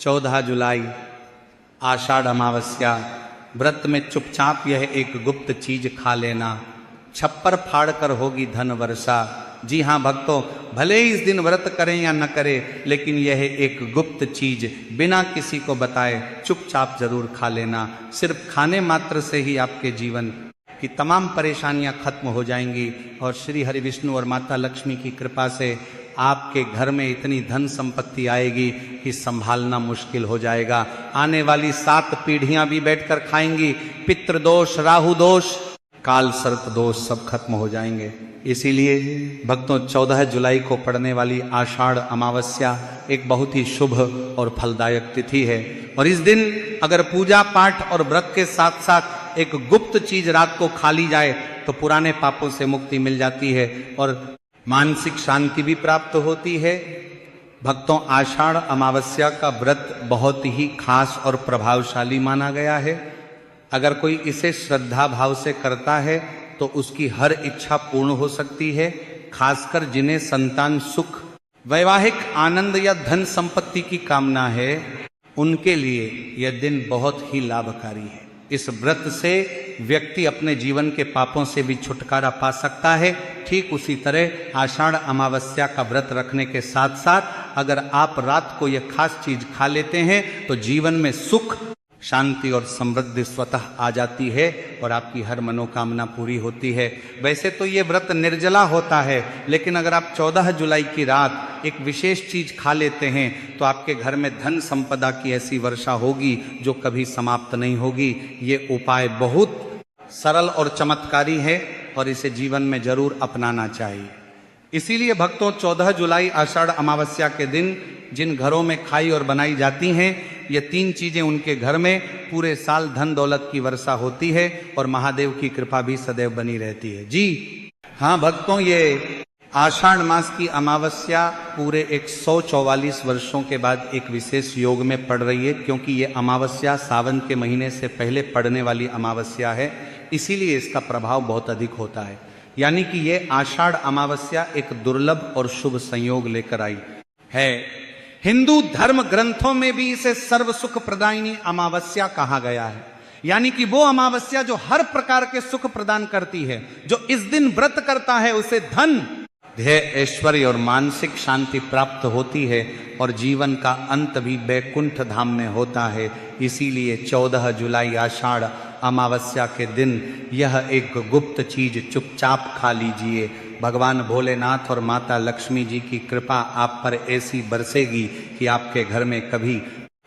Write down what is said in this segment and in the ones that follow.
14 जुलाई आषाढ़ अमावस्या। व्रत में चुपचाप यह एक गुप्त चीज खा लेना, छप्पर फाड़ कर होगी धन वर्षा। जी हाँ भक्तों, भले ही इस दिन व्रत करें या न करें, लेकिन यह एक गुप्त चीज बिना किसी को बताए चुपचाप जरूर खा लेना। सिर्फ खाने मात्र से ही आपके जीवन की तमाम परेशानियां खत्म हो जाएंगी और श्री हरि विष्णु और माता लक्ष्मी की कृपा से आपके घर में इतनी धन संपत्ति आएगी कि संभालना मुश्किल हो जाएगा। आने वाली 7 पीढ़ियां भी बैठकर खाएंगी। पितृदोष, राहु दोष, काल सर्प दोष सब खत्म हो जाएंगे। इसीलिए भक्तों 14 जुलाई को पड़ने वाली आषाढ़ अमावस्या एक बहुत ही शुभ और फलदायक तिथि है। और इस दिन अगर पूजा पाठ और व्रत के साथ साथ एक गुप्त चीज रात को खा ली जाए तो पुराने पापों से मुक्ति मिल जाती है और मानसिक शांति भी प्राप्त होती है। भक्तों आषाढ़ अमावस्या का व्रत बहुत ही खास और प्रभावशाली माना गया है। अगर कोई इसे श्रद्धा भाव से करता है तो उसकी हर इच्छा पूर्ण हो सकती है। खासकर जिन्हें संतान सुख, वैवाहिक आनंद या धन संपत्ति की कामना है, उनके लिए यह दिन बहुत ही लाभकारी है। इस व्रत से व्यक्ति अपने जीवन के पापों से भी छुटकारा पा सकता है। ठीक उसी तरह आषाढ़ अमावस्या का व्रत रखने के साथ साथ अगर आप रात को यह खास चीज खा लेते हैं तो जीवन में सुख, शांति और समृद्धि स्वतः आ जाती है और आपकी हर मनोकामना पूरी होती है। वैसे तो ये व्रत निर्जला होता है, लेकिन अगर आप 14 जुलाई की रात एक विशेष चीज खा लेते हैं तो आपके घर में धन संपदा की ऐसी वर्षा होगी जो कभी समाप्त नहीं होगी। ये उपाय बहुत सरल और चमत्कारी है और इसे जीवन में जरूर अपनाना चाहिए। इसीलिए भक्तों 14 जुलाई आषाढ़ अमावस्या के दिन जिन घरों में खाई और बनाई जाती हैं, ये 3 चीजें उनके घर में पूरे साल धन दौलत की वर्षा होती है और महादेव की कृपा भी सदैव बनी रहती है। जी हाँ भक्तों, ये आषाढ़ मास की अमावस्या पूरे 144 वर्षों के बाद एक विशेष योग में पड़ रही है, क्योंकि ये अमावस्या सावन के महीने से पहले पड़ने वाली अमावस्या है। इसीलिए इसका प्रभाव बहुत अधिक होता है। यानी कि ये आषाढ़ अमावस्या एक दुर्लभ और शुभ संयोग लेकर आई है। हिंदू धर्म ग्रंथों में भी इसे सर्व सुख प्रदायिनी अमावस्या कहा गया है। यानी कि वो अमावस्या जो हर प्रकार के सुख प्रदान करती है। जो इस दिन व्रत करता है उसे धन, ध्येय, ऐश्वर्य और मानसिक शांति प्राप्त होती है और जीवन का अंत भी बैकुंठ धाम में होता है। इसीलिए 14 जुलाई आषाढ़ अमावस्या के दिन यह एक गुप्त चीज चुपचाप खा लीजिए। भगवान भोलेनाथ और माता लक्ष्मी जी की कृपा आप पर ऐसी बरसेगी कि आपके घर में कभी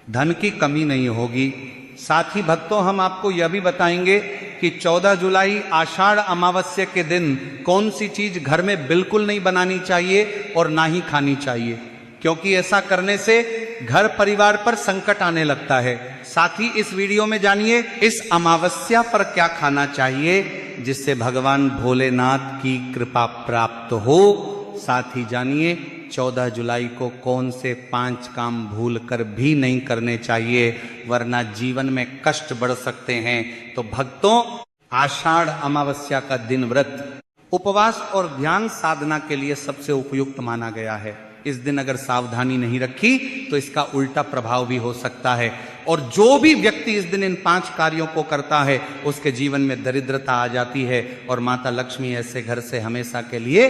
धन की कमी नहीं होगी। साथ ही भक्तों हम आपको यह भी बताएंगे कि 14 जुलाई आषाढ़ अमावस्या के दिन कौन सी चीज घर में बिल्कुल नहीं बनानी चाहिए और ना ही खानी चाहिए, क्योंकि ऐसा करने से घर परिवार पर संकट आने लगता है। साथ ही इस वीडियो में जानिए इस अमावस्या पर क्या खाना चाहिए जिससे भगवान भोलेनाथ की कृपा प्राप्त हो। साथ ही जानिए 14 जुलाई को कौन से 5 काम भूल कर भी नहीं करने चाहिए, वरना जीवन में कष्ट बढ़ सकते हैं। तो भक्तों आषाढ़ अमावस्या का दिन व्रत उपवास और ध्यान साधना के लिए सबसे उपयुक्त माना गया है। इस दिन अगर सावधानी नहीं रखी तो इसका उल्टा प्रभाव भी हो सकता है। और जो भी व्यक्ति इस दिन इन 5 कार्यों को करता है उसके जीवन में दरिद्रता आ जाती है और माता लक्ष्मी ऐसे घर से हमेशा के लिए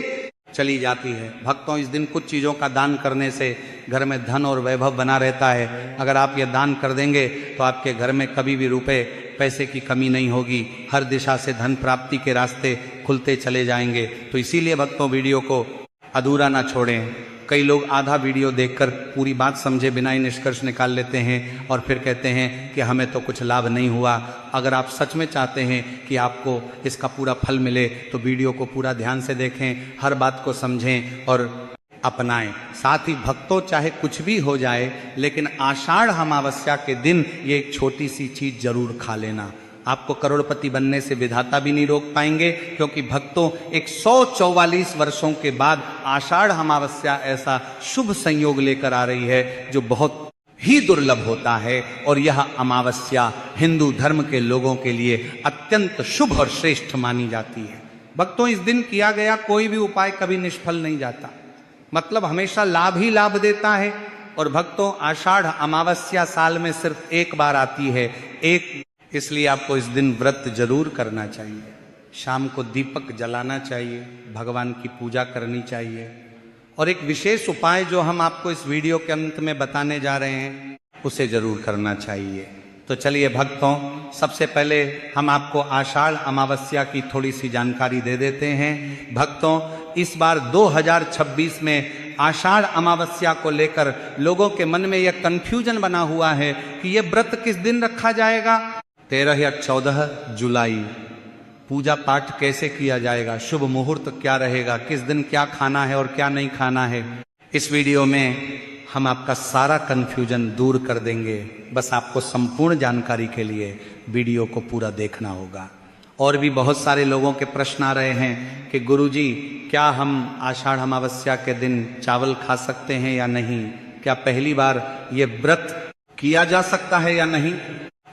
चली जाती है। भक्तों इस दिन कुछ चीजों का दान करने से घर में धन और वैभव बना रहता है। अगर आप ये दान कर देंगे तो आपके घर में कभी भी रुपए पैसे की कमी नहीं होगी। हर दिशा से धन प्राप्ति के रास्ते खुलते चले जाएंगे। तो इसीलिए भक्तों वीडियो को अधूरा ना छोड़ें। कई लोग आधा वीडियो देखकर पूरी बात समझे बिना ही निष्कर्ष निकाल लेते हैं और फिर कहते हैं कि हमें तो कुछ लाभ नहीं हुआ। अगर आप सच में चाहते हैं कि आपको इसका पूरा फल मिले तो वीडियो को पूरा ध्यान से देखें, हर बात को समझें और अपनाएं। साथ ही भक्तों चाहे कुछ भी हो जाए, लेकिन आषाढ़ अमावस्या के दिन ये एक छोटी सी चीज जरूर खा लेना। आपको करोड़पति बनने से विधाता भी नहीं रोक पाएंगे, क्योंकि भक्तों 144 वर्षों के बाद आषाढ़ अमावस्या ऐसा शुभ संयोग लेकर आ रही है जो बहुत ही दुर्लभ होता है। और यह अमावस्या हिंदू धर्म के लोगों के लिए अत्यंत शुभ और श्रेष्ठ मानी जाती है। भक्तों इस दिन किया गया कोई भी उपाय कभी निष्फल नहीं जाता, मतलब हमेशा लाभ ही लाभ देता है। और भक्तों आषाढ़ अमावस्या साल में सिर्फ एक बार आती है, इसलिए आपको इस दिन व्रत जरूर करना चाहिए। शाम को दीपक जलाना चाहिए, भगवान की पूजा करनी चाहिए, और एक विशेष उपाय जो हम आपको इस वीडियो के अंत में बताने जा रहे हैं उसे जरूर करना चाहिए। तो चलिए भक्तों, सबसे पहले हम आपको आषाढ़ अमावस्या की थोड़ी सी जानकारी दे देते हैं। भक्तों, इस बार 2026 में आषाढ़ अमावस्या को लेकर लोगों के मन में यह कंफ्यूजन बना हुआ है कि यह व्रत किस दिन रखा जाएगा, 13 या 14 जुलाई। पूजा पाठ कैसे किया जाएगा, शुभ मुहूर्त क्या रहेगा, किस दिन क्या खाना है और क्या नहीं खाना है। इस वीडियो में हम आपका सारा कंफ्यूजन दूर कर देंगे। बस आपको संपूर्ण जानकारी के लिए वीडियो को पूरा देखना होगा। और भी बहुत सारे लोगों के प्रश्न आ रहे हैं कि गुरुजी, क्या हम आषाढ़ अमावस्या के दिन चावल खा सकते हैं या नहीं, क्या पहली बार ये व्रत किया जा सकता है या नहीं।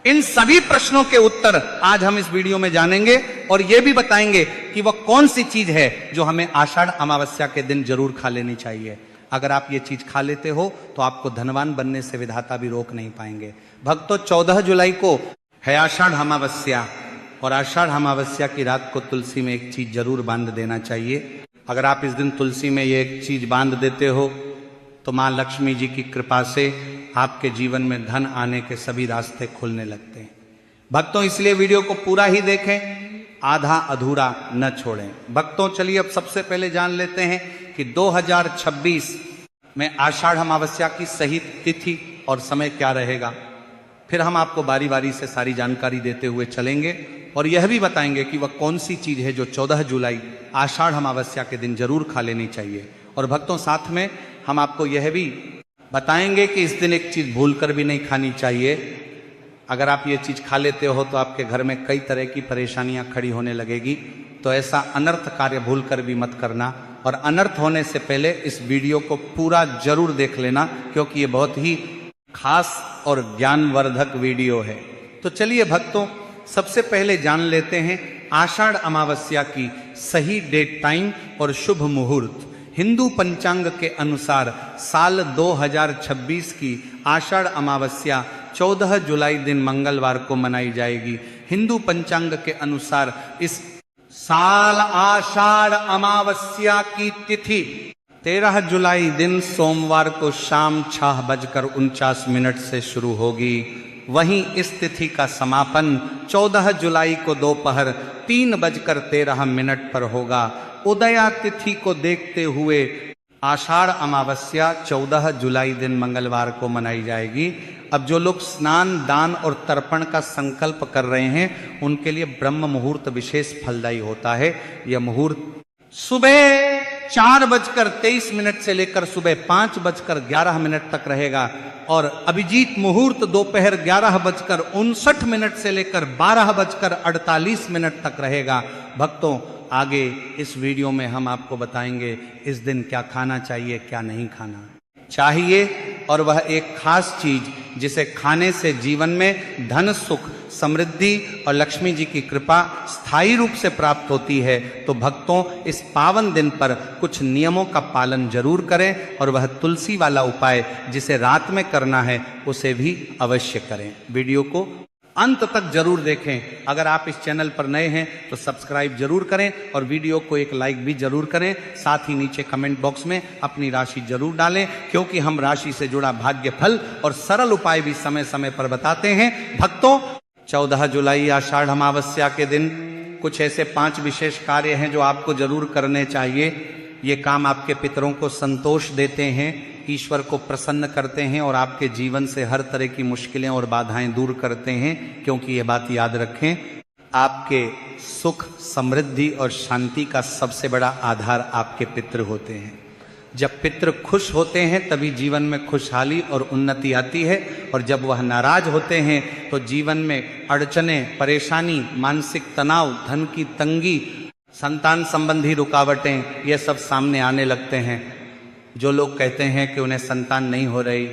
इन सभी प्रश्नों के उत्तर आज हम इस वीडियो में जानेंगे और ये भी बताएंगे कि वह कौन सी चीज है जो हमें आषाढ़ अमावस्या के दिन जरूर खा लेनी चाहिए। अगर आप ये चीज खा लेते हो तो आपको धनवान बनने से विधाता भी रोक नहीं पाएंगे। भक्तों, 14 जुलाई को है आषाढ़ अमावस्या, और आषाढ़ अमावस्या की रात को तुलसी में एक चीज जरूर बांध देना चाहिए। अगर आप इस दिन तुलसी में ये एक चीज बांध देते हो तो माँ लक्ष्मी जी की कृपा से आपके जीवन में धन आने के सभी रास्ते खुलने लगते हैं। भक्तों, इसलिए वीडियो को पूरा ही देखें, आधा अधूरा न छोड़ें। भक्तों, चलिए अब सबसे पहले जान लेते हैं कि 2026 में आषाढ़ अमावस्या की सही तिथि और समय क्या रहेगा। फिर हम आपको बारी बारी से सारी जानकारी देते हुए चलेंगे और यह भी बताएंगे कि वह कौन सी चीज है जो 14 जुलाई आषाढ़ अमावस्या के दिन जरूर खा लेनी चाहिए। और भक्तों, साथ में हम आपको यह भी बताएंगे कि इस दिन एक चीज भूलकर भी नहीं खानी चाहिए। अगर आप ये चीज खा लेते हो तो आपके घर में कई तरह की परेशानियां खड़ी होने लगेगी। तो ऐसा अनर्थ कार्य भूलकर भी मत करना, और अनर्थ होने से पहले इस वीडियो को पूरा जरूर देख लेना, क्योंकि ये बहुत ही खास और ज्ञानवर्धक वीडियो है। तो चलिए भक्तों, सबसे पहले जान लेते हैं आषाढ़ अमावस्या की सही डेट टाइम और शुभ मुहूर्त। हिंदू पंचांग के अनुसार साल 2026 की आषाढ़ अमावस्या 14 जुलाई दिन मंगलवार को मनाई जाएगी। हिंदू पंचांग के अनुसार इस साल आषाढ़ अमावस्या की तिथि 13 जुलाई दिन सोमवार को शाम 6:49 से शुरू होगी। वहीं इस तिथि का समापन 14 जुलाई को दोपहर 3:13 पर होगा। उदया तिथि को देखते हुए आषाढ़ अमावस्या 14 जुलाई दिन मंगलवार को मनाई जाएगी। अब जो लोग स्नान, दान और तर्पण का संकल्प कर रहे हैं उनके लिए ब्रह्म मुहूर्त विशेष फलदायी होता है। यह मुहूर्त सुबह 4:23 से लेकर सुबह 5:11 तक रहेगा, और अभिजीत मुहूर्त दोपहर 11:59 से लेकर 12:48 तक रहेगा। भक्तों, आगे इस वीडियो में हम आपको बताएंगे इस दिन क्या खाना चाहिए, क्या नहीं खाना चाहिए, और वह एक खास चीज जिसे खाने से जीवन में धन, सुख, समृद्धि और लक्ष्मी जी की कृपा स्थायी रूप से प्राप्त होती है। तो भक्तों, इस पावन दिन पर कुछ नियमों का पालन जरूर करें, और वह तुलसी वाला उपाय जिसे रात में करना है उसे भी अवश्य करें। वीडियो को अंत तक जरूर देखें। अगर आप इस चैनल पर नए हैं तो सब्सक्राइब जरूर करें और वीडियो को एक लाइक भी जरूर करें। साथ ही नीचे कमेंट बॉक्स में अपनी राशि जरूर डालें, क्योंकि हम राशि से जुड़ा भाग्य फल और सरल उपाय भी समय समय पर बताते हैं। भक्तों, 14 जुलाई आषाढ़ अमावस्या के दिन कुछ ऐसे 5 विशेष कार्य हैं जो आपको जरूर करने चाहिए। ये काम आपके पितरों को संतोष देते हैं, ईश्वर को प्रसन्न करते हैं और आपके जीवन से हर तरह की मुश्किलें और बाधाएं दूर करते हैं। क्योंकि ये बात याद रखें, आपके सुख, समृद्धि और शांति का सबसे बड़ा आधार आपके पितृ होते हैं। जब पितृ खुश होते हैं तभी जीवन में खुशहाली और उन्नति आती है, और जब वह नाराज होते हैं तो जीवन में अड़चनें, परेशानी, मानसिक तनाव, धन की तंगी, संतान संबंधी रुकावटें, ये सब सामने आने लगते हैं। जो लोग कहते हैं कि उन्हें संतान नहीं हो रही,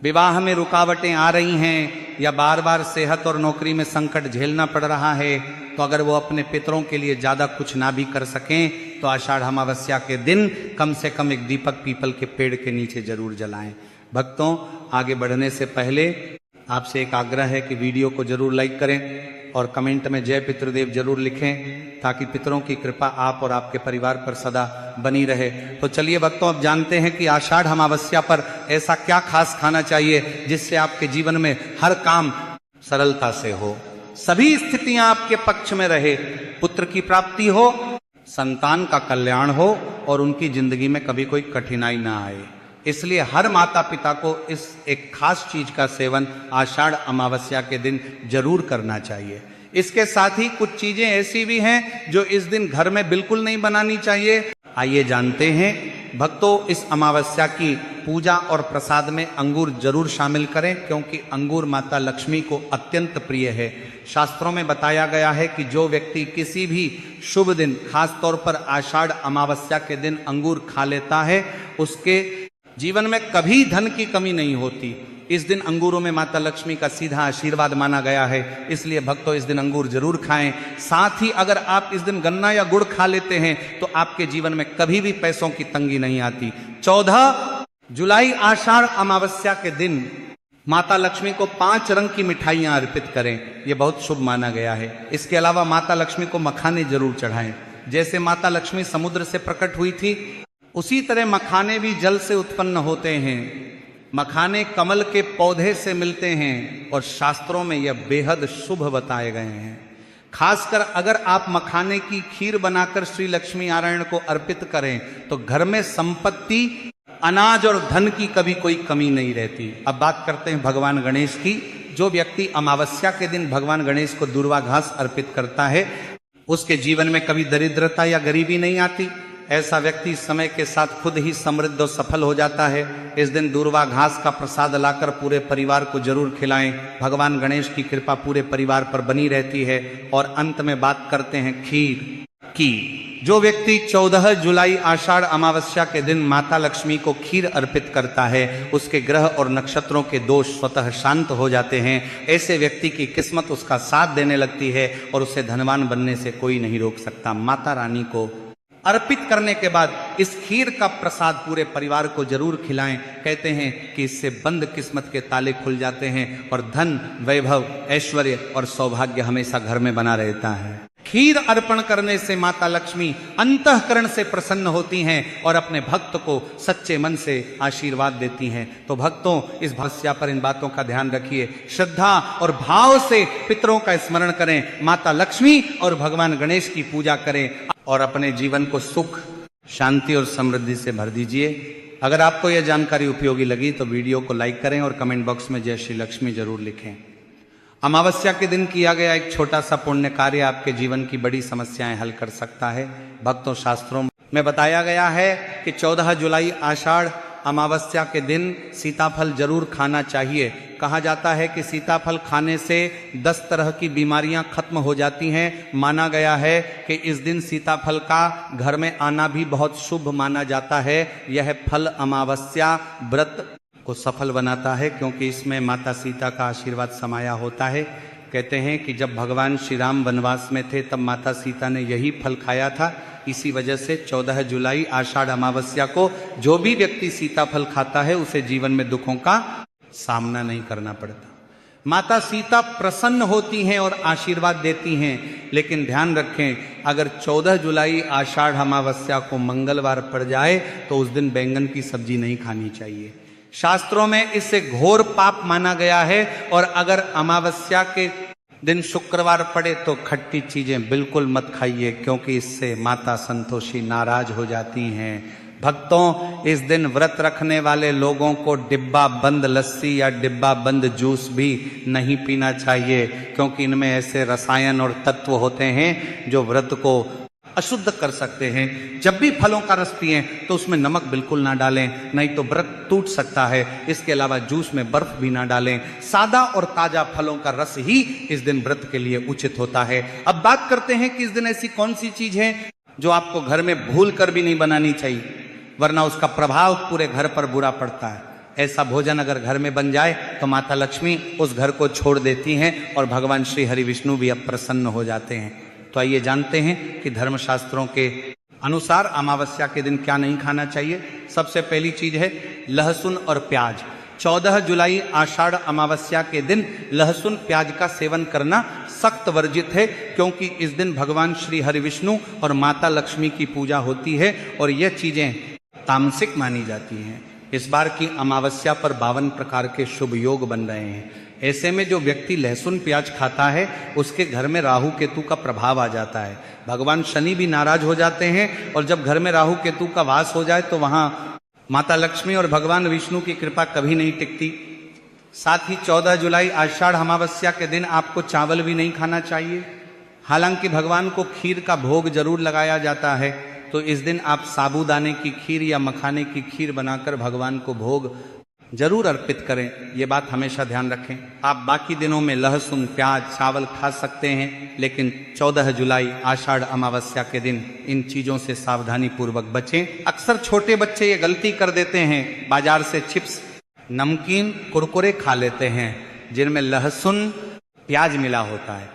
विवाह में रुकावटें आ रही हैं, या बार बार सेहत और नौकरी में संकट झेलना पड़ रहा है, तो अगर वो अपने पितरों के लिए ज़्यादा कुछ ना भी कर सकें तो आषाढ़ अमावस्या के दिन कम से कम एक दीपक पीपल के पेड़ के नीचे जरूर जलाएं। भक्तों, आगे बढ़ने से पहले आपसे एक आग्रह है कि वीडियो को जरूर लाइक करें और कमेंट में जय पितृदेव जरूर लिखें, ताकि पितरों की कृपा आप और आपके परिवार पर सदा बनी रहे। तो चलिए भक्तों, अब जानते हैं कि आषाढ़ अमावस्या पर ऐसा क्या खास खाना चाहिए जिससे आपके जीवन में हर काम सरलता से हो, सभी स्थितियां आपके पक्ष में रहे, पुत्र की प्राप्ति हो, संतान का कल्याण हो और उनकी जिंदगी में कभी कोई कठिनाई ना आए। इसलिए हर माता पिता को इस एक खास चीज का सेवन आषाढ़ अमावस्या के दिन जरूर करना चाहिए। इसके साथ ही कुछ चीजें ऐसी भी हैं जो इस दिन घर में बिल्कुल नहीं बनानी चाहिए। आइए जानते हैं। भक्तों, इस अमावस्या की पूजा और प्रसाद में अंगूर जरूर शामिल करें, क्योंकि अंगूर माता लक्ष्मी को अत्यंत प्रिय है। शास्त्रों में बताया गया है कि जो व्यक्ति किसी भी शुभ दिन, खास तौर पर आषाढ़ अमावस्या के दिन अंगूर खा लेता है, उसके जीवन में कभी धन की कमी नहीं होती। इस दिन अंगूरों में माता लक्ष्मी का सीधा आशीर्वाद माना गया है, इसलिए भक्तों इस दिन अंगूर जरूर खाएं। साथ ही अगर आप इस दिन गन्ना या गुड़ खा लेते हैं तो आपके जीवन में कभी भी पैसों की तंगी नहीं आती। 14 जुलाई आषाढ़ अमावस्या के दिन माता लक्ष्मी को 5 रंग की मिठाइयां अर्पित करें, यह बहुत शुभ माना गया है। इसके अलावा माता लक्ष्मी को मखाने जरूर चढ़ाएं। जैसे माता लक्ष्मी समुद्र से प्रकट हुई थी, उसी तरह मखाने भी जल से उत्पन्न होते हैं। मखाने कमल के पौधे से मिलते हैं और शास्त्रों में यह बेहद शुभ बताए गए हैं। खासकर अगर आप मखाने की खीर बनाकर श्री लक्ष्मी नारायण को अर्पित करें तो घर में संपत्ति, अनाज और धन की कभी कोई कमी नहीं रहती। अब बात करते हैं भगवान गणेश की। जो व्यक्ति अमावस्या के दिन भगवान गणेश को दूर्वा घास अर्पित करता है, उसके जीवन में कभी दरिद्रता या गरीबी नहीं आती। ऐसा व्यक्ति समय के साथ खुद ही समृद्ध और सफल हो जाता है। इस दिन दूर्वा घास का प्रसाद लाकर पूरे परिवार को जरूर खिलाएं। भगवान गणेश की कृपा पूरे परिवार पर बनी रहती है। और अंत में बात करते हैं खीर की। जो व्यक्ति 14 जुलाई आषाढ़ अमावस्या के दिन माता लक्ष्मी को खीर अर्पित करता है, उसके ग्रह और नक्षत्रों के दोष स्वतः शांत हो जाते हैं। ऐसे व्यक्ति की किस्मत उसका साथ देने लगती है और उसे धनवान बनने से कोई नहीं रोक सकता। माता रानी को अर्पित करने के बाद इस खीर का प्रसाद पूरे परिवार को जरूर खिलाएं। कहते हैं कि इससे बंद किस्मत के ताले खुल जाते हैं और धन, वैभव, ऐश्वर्य और सौभाग्य हमेशा घर में बना रहता है। खीर अर्पण करने से माता लक्ष्मी अंतःकरण से प्रसन्न होती हैं और अपने भक्त को सच्चे मन से आशीर्वाद देती हैं। तो भक्तों, इस भस्या पर इन बातों का ध्यान रखिए। श्रद्धा और भाव से पितरों का स्मरण करें, माता लक्ष्मी और भगवान गणेश की पूजा करें और अपने जीवन को सुख, शांति और समृद्धि से भर दीजिए। अगर आपको यह जानकारी उपयोगी लगी तो वीडियो को लाइक करें और कमेंट बॉक्स में जय श्री लक्ष्मी जरूर लिखें। अमावस्या के दिन किया गया एक छोटा सा पुण्य कार्य आपके जीवन की बड़ी समस्याएं हल कर सकता है। भक्तों, शास्त्रों में बताया गया है कि 14 जुलाई आषाढ़ अमावस्या के दिन सीताफल जरूर खाना चाहिए। कहा जाता है कि सीताफल खाने से 10 तरह की बीमारियां खत्म हो जाती हैं। माना गया है कि इस दिन सीताफल का घर में आना भी बहुत शुभ माना जाता है। यह फल अमावस्या व्रत को सफल बनाता है, क्योंकि इसमें माता सीता का आशीर्वाद समाया होता है। कहते हैं कि जब भगवान श्री राम वनवास में थे तब माता सीता ने यही फल खाया था। इसी वजह से 14 जुलाई आषाढ़ अमावस्या को जो भी व्यक्ति सीताफल खाता है उसे जीवन में दुखों का सामना नहीं करना पड़ता। माता सीता प्रसन्न होती हैं और आशीर्वाद देती हैं। लेकिन ध्यान रखें, अगर 14 जुलाई आषाढ़ अमावस्या को मंगलवार पड़ जाए तो उस दिन बैंगन की सब्जी नहीं खानी चाहिए। शास्त्रों में इसे घोर पाप माना गया है। और अगर अमावस्या के दिन शुक्रवार पड़े तो खट्टी चीजें बिल्कुल मत खाइए, क्योंकि इससे माता संतोषी नाराज हो जाती हैं। भक्तों, इस दिन व्रत रखने वाले लोगों को डिब्बा बंद लस्सी या डिब्बा बंद जूस भी नहीं पीना चाहिए, क्योंकि इनमें ऐसे रसायन और तत्व होते हैं जो व्रत को अशुद्ध कर सकते हैं। जब भी फलों का रस पिएं तो उसमें नमक बिल्कुल ना डालें, नहीं तो व्रत टूट सकता है। इसके अलावा जूस में बर्फ भी ना डालें। सादा और ताजा फलों का रस ही इस दिन व्रत के लिए उचित होता है। अब बात करते हैं कि इस दिन ऐसी कौन सी चीज है जो आपको घर में भूल कर भी नहीं बनानी चाहिए, वरना उसका प्रभाव पूरे घर पर बुरा पड़ता है। ऐसा भोजन अगर घर में बन जाए तो माता लक्ष्मी उस घर को छोड़ देती हैं और भगवान श्री हरि विष्णु भी अब प्रसन्न हो जाते हैं। तो आइए जानते हैं कि धर्मशास्त्रों के अनुसार अमावस्या के दिन क्या नहीं खाना चाहिए। सबसे पहली चीज है लहसुन और प्याज। 14 जुलाई आषाढ़ अमावस्या के दिन लहसुन प्याज का सेवन करना सख्त वर्जित है, क्योंकि इस दिन भगवान श्री हरि विष्णु और माता लक्ष्मी की पूजा होती है और यह चीजें तामसिक मानी जाती हैं। इस बार की अमावस्या पर 52 प्रकार के शुभ योग बन रहे हैं। ऐसे में जो व्यक्ति लहसुन प्याज खाता है उसके घर में राहु केतु का प्रभाव आ जाता है। भगवान शनि भी नाराज हो जाते हैं और जब घर में राहु केतु का वास हो जाए तो वहां माता लक्ष्मी और भगवान विष्णु की कृपा कभी नहीं टिकती। साथ ही 14 जुलाई आषाढ़ अमावस्या के दिन आपको चावल भी नहीं खाना चाहिए। हालांकि भगवान को खीर का भोग जरूर लगाया जाता है, तो इस दिन आप साबूदाने की खीर या मखाने की खीर बनाकर भगवान को भोग जरूर अर्पित करें। ये बात हमेशा ध्यान रखें। आप बाकी दिनों में लहसुन प्याज चावल खा सकते हैं, लेकिन 14 जुलाई आषाढ़ अमावस्या के दिन इन चीज़ों से सावधानी पूर्वक बचें। अक्सर छोटे बच्चे ये गलती कर देते हैं, बाजार से चिप्स नमकीन कुरकुरे खा लेते हैं जिनमें लहसुन प्याज मिला होता है।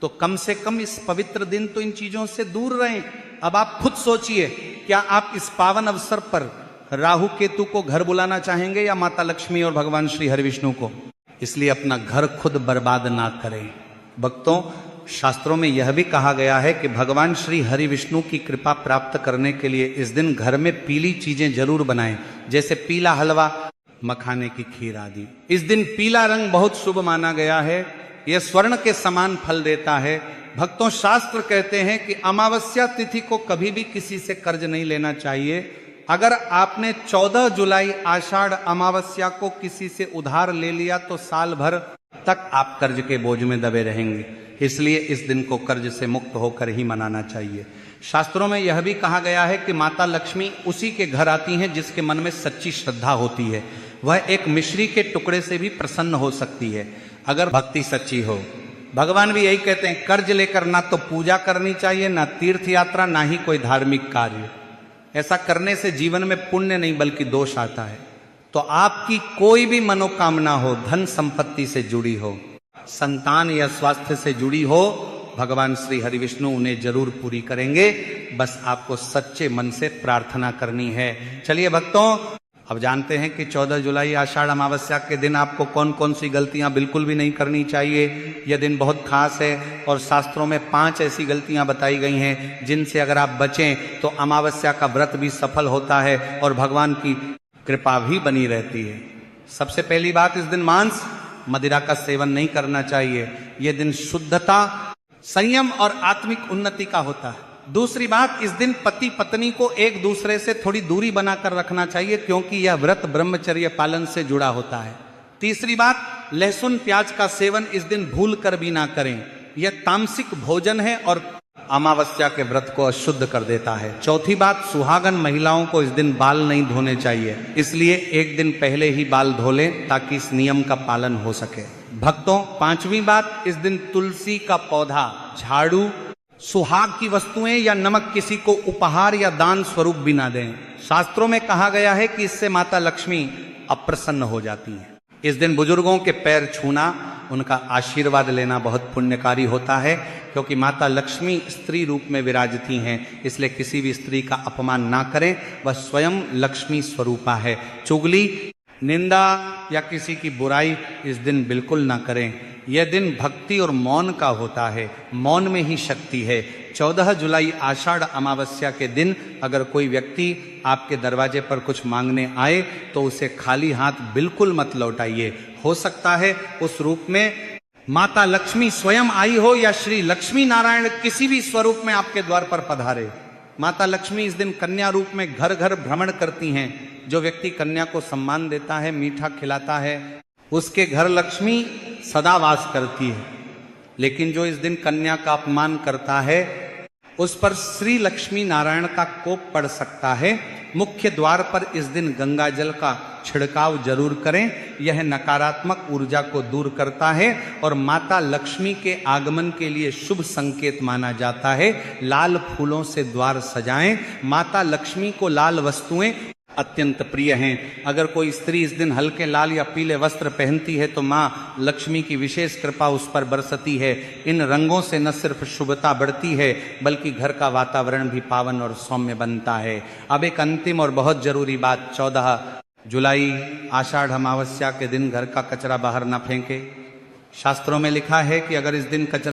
तो कम से कम इस पवित्र दिन तो इन चीज़ों से दूर रहें। अब आप खुद सोचिए, क्या आप इस पावन अवसर पर राहु केतु को घर बुलाना चाहेंगे या माता लक्ष्मी और भगवान श्री हरि विष्णु को? इसलिए अपना घर खुद बर्बाद ना करें। भक्तों, शास्त्रों में यह भी कहा गया है कि भगवान श्री हरि विष्णु की कृपा प्राप्त करने के लिए इस दिन घर में पीली चीजें जरूर बनाएं, जैसे पीला हलवा, मखाने की खीर आदि। इस दिन पीला रंग बहुत शुभ माना गया है। यह स्वर्ण के समान फल देता है। भक्तों, शास्त्र कहते हैं कि अमावस्या तिथि को कभी भी किसी से कर्ज नहीं लेना चाहिए। अगर आपने 14 जुलाई आषाढ़ अमावस्या को किसी से उधार ले लिया तो साल भर तक आप कर्ज के बोझ में दबे रहेंगे। इसलिए इस दिन को कर्ज से मुक्त होकर ही मनाना चाहिए। शास्त्रों में यह भी कहा गया है कि माता लक्ष्मी उसी के घर आती हैं जिसके मन में सच्ची श्रद्धा होती है। वह एक मिश्री के टुकड़े से भी प्रसन्न हो सकती है अगर भक्ति सच्ची हो। भगवान भी यही कहते हैं, कर्ज लेकर ना तो पूजा करनी चाहिए, ना तीर्थ यात्रा, ना ही कोई धार्मिक कार्य। ऐसा करने से जीवन में पुण्य नहीं बल्कि दोष आता है। तो आपकी कोई भी मनोकामना हो, धन संपत्ति से जुड़ी हो, संतान या स्वास्थ्य से जुड़ी हो, भगवान श्री हरि विष्णु उन्हें जरूर पूरी करेंगे। बस आपको सच्चे मन से प्रार्थना करनी है। चलिए भक्तों, अब जानते हैं कि 14 जुलाई आषाढ़ अमावस्या के दिन आपको कौन कौन सी गलतियां बिल्कुल भी नहीं करनी चाहिए। यह दिन बहुत खास है और शास्त्रों में 5 ऐसी गलतियां बताई गई हैं जिनसे अगर आप बचें तो अमावस्या का व्रत भी सफल होता है और भगवान की कृपा भी बनी रहती है। सबसे पहली बात, इस दिन मांस मदिरा का सेवन नहीं करना चाहिए। यह दिन शुद्धता, संयम और आत्मिक उन्नति का होता है। दूसरी बात, इस दिन पति पत्नी को एक दूसरे से थोड़ी दूरी बनाकर रखना चाहिए, क्योंकि यह व्रत ब्रह्मचर्य पालन से जुड़ा होता है। तीसरी बात, लहसुन प्याज का सेवन इस दिन भूल कर भी ना करें। यह तामसिक भोजन है और अमावस्या के व्रत को अशुद्ध कर देता है। चौथी बात, सुहागन महिलाओं को इस दिन बाल नहीं धोने चाहिए, इसलिए एक दिन पहले ही बाल धो लें ताकि इस नियम का पालन हो सके। भक्तों, पांचवी बात, इस दिन तुलसी का पौधा, झाड़ू, सुहाग की वस्तुएं या नमक किसी को उपहार या दान स्वरूप भी ना दें। शास्त्रों में कहा गया है कि इससे माता लक्ष्मी अप्रसन्न हो जाती हैं। इस दिन बुजुर्गों के पैर छूना, उनका आशीर्वाद लेना बहुत पुण्यकारी होता है, क्योंकि माता लक्ष्मी स्त्री रूप में विराजती हैं। इसलिए किसी भी स्त्री का अपमान ना करें, वह स्वयं लक्ष्मी स्वरूपा है। चुगली, निंदा या किसी की बुराई इस दिन बिल्कुल ना करें। यह दिन भक्ति और मौन का होता है। मौन में ही शक्ति है। 14 जुलाई आषाढ़ अमावस्या के दिन अगर कोई व्यक्ति आपके दरवाजे पर कुछ मांगने आए तो उसे खाली हाथ बिल्कुल मत लौटाइए। हो सकता है उस रूप में माता लक्ष्मी स्वयं आई हो या श्री लक्ष्मी नारायण किसी भी स्वरूप में आपके द्वार पर पधारे। माता लक्ष्मी इस दिन कन्या रूप में घर घर भ्रमण करती हैं। जो व्यक्ति कन्या को सम्मान देता है, मीठा खिलाता है, उसके घर लक्ष्मी सदा वास करती है। लेकिन जो इस दिन कन्या का अपमान करता है उस पर श्री लक्ष्मी नारायण का कोप पड़ सकता है। मुख्य द्वार पर इस दिन गंगा जल का छिड़काव जरूर करें। यह नकारात्मक ऊर्जा को दूर करता है और माता लक्ष्मी के आगमन के लिए शुभ संकेत माना जाता है। लाल फूलों से द्वार सजाएं। माता लक्ष्मी को लाल वस्तुएं अत्यंत प्रिय हैं। अगर कोई स्त्री इस दिन हल्के लाल या पीले वस्त्र पहनती है तो माँ लक्ष्मी की विशेष कृपा उस पर बरसती है। इन रंगों से न सिर्फ शुभता बढ़ती है बल्कि घर का वातावरण भी पावन और सौम्य बनता है। अब एक अंतिम और बहुत जरूरी बात, 14 जुलाई आषाढ़ अमावस्या के दिन घर का कचरा बाहर ना फेंके। शास्त्रों में लिखा है कि अगर इस दिन कचरा